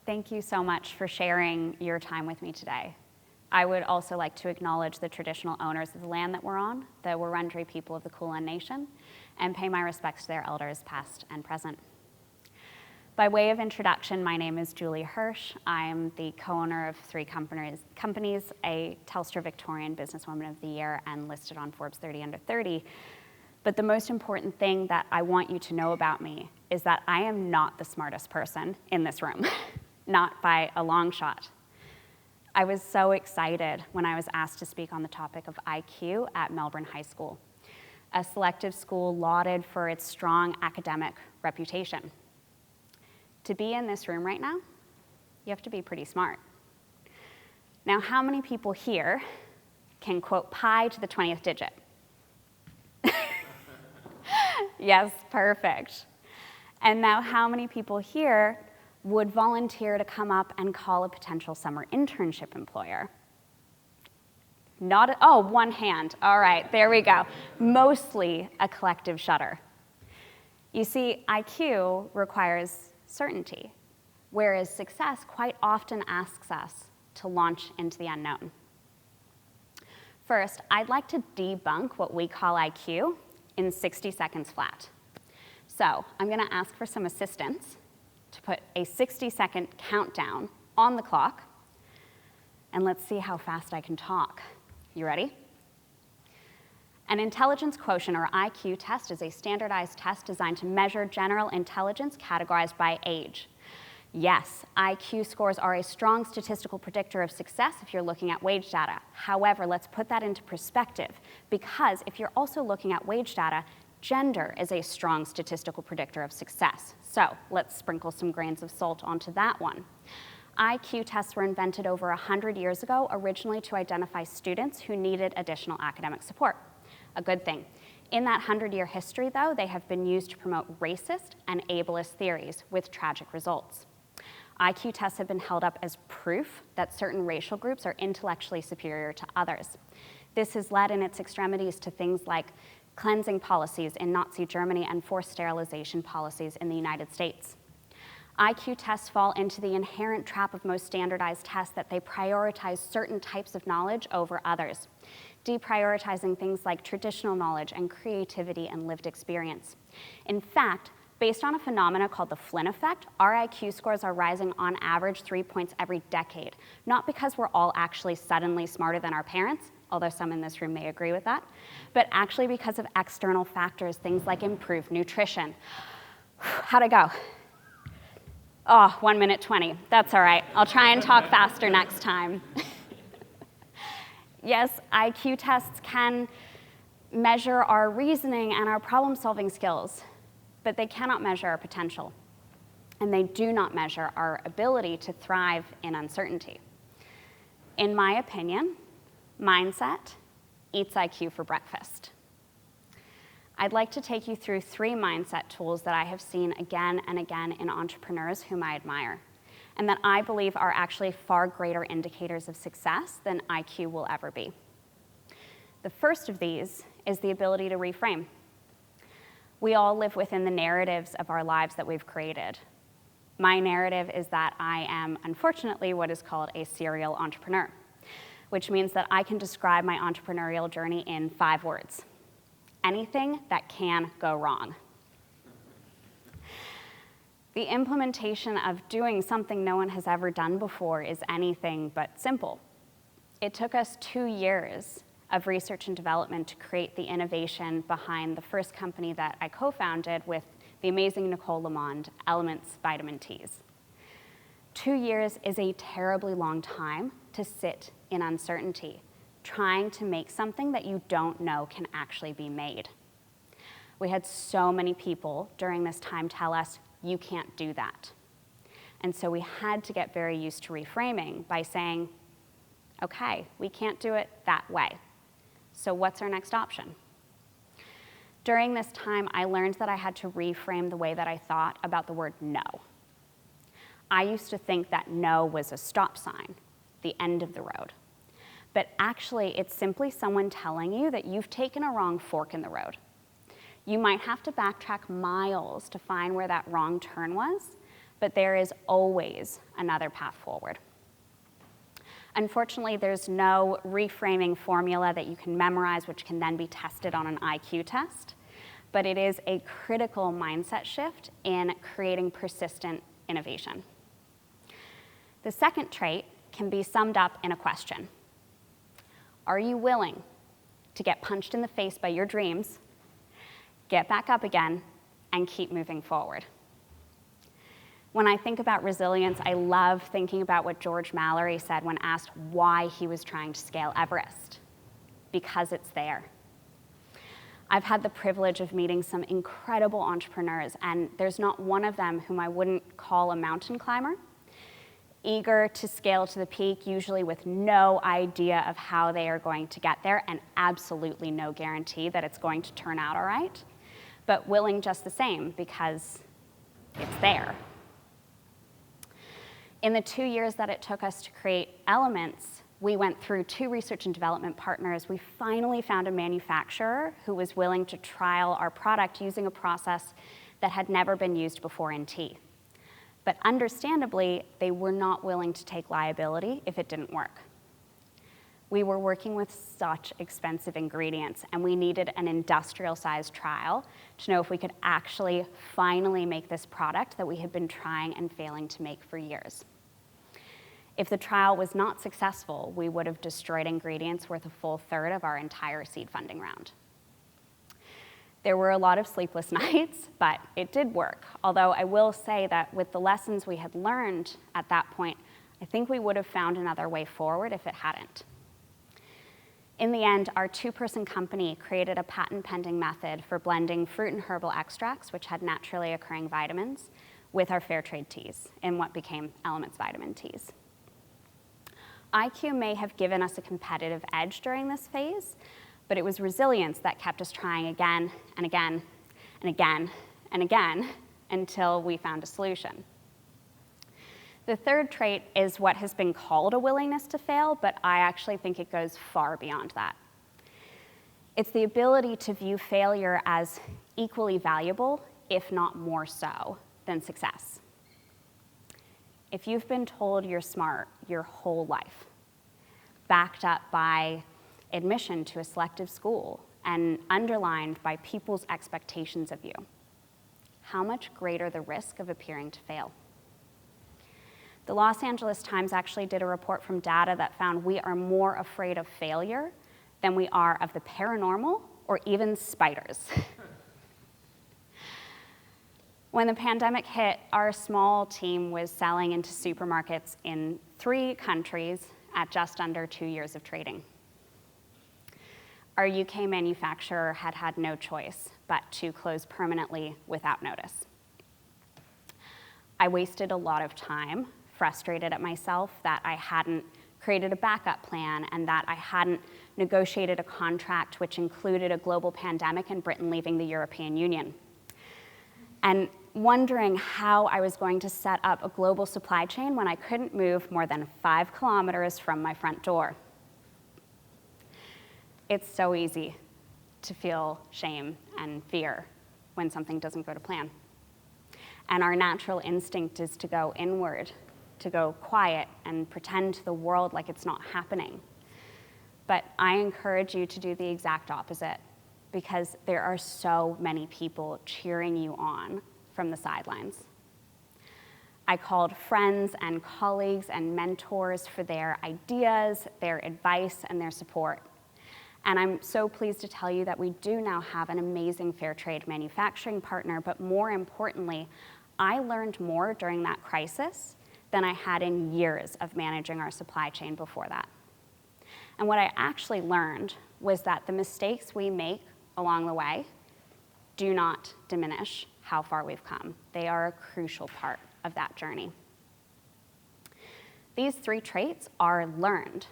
Thank you so much for sharing your time with me today. I would also like to acknowledge the traditional owners of the land that we're on, the Wurundjeri people of the Kulin Nation, and pay my respects to their elders past and present. By way of introduction, my name is Julie Hirsh. I am the co-owner of 3 companies, a Telstra Victorian Businesswoman of the Year, and listed on Forbes 30 Under 30. But the most important thing that I want you to know about me is that I am not the smartest person in this room, not by a long shot. I was so excited when I was asked to speak on the topic of IQ at Melbourne High School, a selective school lauded for its strong academic reputation. To be in this room right now, you have to be pretty smart. Now, how many people here can quote pi to the 20th digit? Yes, perfect. And now, how many people here would volunteer to come up and call a potential summer internship employer? Oh, one hand. All right, there we go. Mostly a collective shudder. You see, IQ requires certainty, whereas success quite often asks us to launch into the unknown. First, I'd like to debunk what we call IQ in 60 seconds flat. So I'm going to ask for some assistance to put a 60-second countdown on the clock, and let's see how fast I can talk. You ready? An intelligence quotient, or IQ test, is a standardized test designed to measure general intelligence categorized by age. Yes, IQ scores are a strong statistical predictor of success if you're looking at wage data. However, let's put that into perspective, because if you're also looking at wage data, gender is a strong statistical predictor of success. So let's sprinkle some grains of salt onto that one. IQ tests were invented over 100 years ago, originally to identify students who needed additional academic support. A good thing. In that 100-year history, though, they have been used to promote racist and ableist theories with tragic results. IQ tests have been held up as proof that certain racial groups are intellectually superior to others. This has led in its extremities to things like cleansing policies in Nazi Germany and forced sterilization policies in the United States. IQ tests fall into the inherent trap of most standardized tests that they prioritize certain types of knowledge over others, deprioritizing things like traditional knowledge and creativity and lived experience. In fact, based on a phenomena called the Flynn effect, our IQ scores are rising on average 3 points every decade, not because we're all actually suddenly smarter than our parents, although some in this room may agree with that, but actually because of external factors, things like improved nutrition. How'd I go? Oh, 1 minute 20. That's all right. I'll try and talk faster next time. Yes, IQ tests can measure our reasoning and our problem-solving skills, but they cannot measure our potential, and they do not measure our ability to thrive in uncertainty. In my opinion, mindset eats IQ for breakfast. I'd like to take you through 3 mindset tools that I have seen again and again in entrepreneurs whom I admire, and that I believe are actually far greater indicators of success than IQ will ever be. The first of these is the ability to reframe. We all live within the narratives of our lives that we've created. My narrative is that I am, unfortunately, what is called a serial entrepreneur, which means that I can describe my entrepreneurial journey in 5 words. Anything that can go wrong. The implementation of doing something no one has ever done before is anything but simple. It took us 2 years of research and development to create the innovation behind the first company that I co-founded with the amazing Nicole Lamond, Elements Vitamin Teas. 2 years is a terribly long time to sit in uncertainty, trying to make something that you don't know can actually be made. We had so many people during this time tell us, you can't do that. And so we had to get very used to reframing by saying, okay, we can't do it that way. So what's our next option? During this time, I learned that I had to reframe the way that I thought about the word no. I used to think that no was a stop sign, the end of the road. But actually, it's simply someone telling you that you've taken a wrong fork in the road. You might have to backtrack miles to find where that wrong turn was, but there is always another path forward. Unfortunately, there's no reframing formula that you can memorize which can then be tested on an IQ test, but it is a critical mindset shift in creating persistent innovation. The second trait can be summed up in a question. Are you willing to get punched in the face by your dreams, get back up again, and keep moving forward? When I think about resilience, I love thinking about what George Mallory said when asked why he was trying to scale Everest. Because it's there. I've had the privilege of meeting some incredible entrepreneurs, and there's not one of them whom I wouldn't call a mountain climber, eager to scale to the peak, usually with no idea of how they are going to get there, and absolutely no guarantee that it's going to turn out all right, but willing just the same because it's there. In the 2 years that it took us to create Elements, we went through 2 research and development partners. We finally found a manufacturer who was willing to trial our product using a process that had never been used before in tea. But understandably, they were not willing to take liability if it didn't work. We were working with such expensive ingredients, and we needed an industrial-sized trial to know if we could actually finally make this product that we had been trying and failing to make for years. If the trial was not successful, we would have destroyed ingredients worth a full third of our entire seed funding round. There were a lot of sleepless nights, but it did work. Although I will say that with the lessons we had learned at that point, I think we would have found another way forward if it hadn't. In the end, our 2-person company created a patent-pending method for blending fruit and herbal extracts, which had naturally occurring vitamins, with our fair trade teas in what became Elements Vitamin Teas. IQ may have given us a competitive edge during this phase, but it was resilience that kept us trying again and again and again and again until we found a solution. The third trait is what has been called a willingness to fail, but I actually think it goes far beyond that. It's the ability to view failure as equally valuable, if not more so, than success. If you've been told you're smart your whole life, backed up by admission to a selective school and underlined by people's expectations of you, how much greater the risk of appearing to fail? The Los Angeles Times actually did a report from data that found we are more afraid of failure than we are of the paranormal or even spiders. When the pandemic hit, our small team was selling into supermarkets in 3 countries at just under 2 years of trading. Our UK manufacturer had had no choice but to close permanently without notice. I wasted a lot of time, frustrated at myself that I hadn't created a backup plan and that I hadn't negotiated a contract which included a global pandemic and Britain leaving the European Union. And wondering how I was going to set up a global supply chain when I couldn't move more than 5 kilometers from my front door. It's so easy to feel shame and fear when something doesn't go to plan. And our natural instinct is to go inward, to go quiet and pretend to the world like it's not happening. But I encourage you to do the exact opposite, because there are so many people cheering you on from the sidelines. I called friends and colleagues and mentors for their ideas, their advice, and their support. And I'm so pleased to tell you that we do now have an amazing fair trade manufacturing partner, but more importantly, I learned more during that crisis than I had in years of managing our supply chain before that. And what I actually learned was that the mistakes we make along the way do not diminish how far we've come. They are a crucial part of that journey. These 3 traits are learned.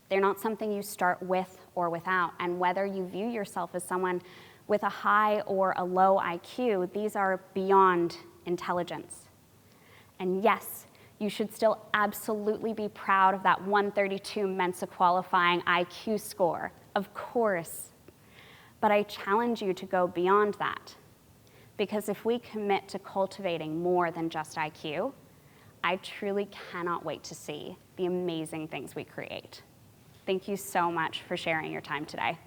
They're not something you start with or without, and whether you view yourself as someone with a high or a low IQ, these are beyond intelligence. And yes, you should still absolutely be proud of that 132 Mensa qualifying IQ score, of course. But I challenge you to go beyond that, Because if we commit to cultivating more than just IQ, I truly cannot wait to see the amazing things we create. Thank you so much for sharing your time today.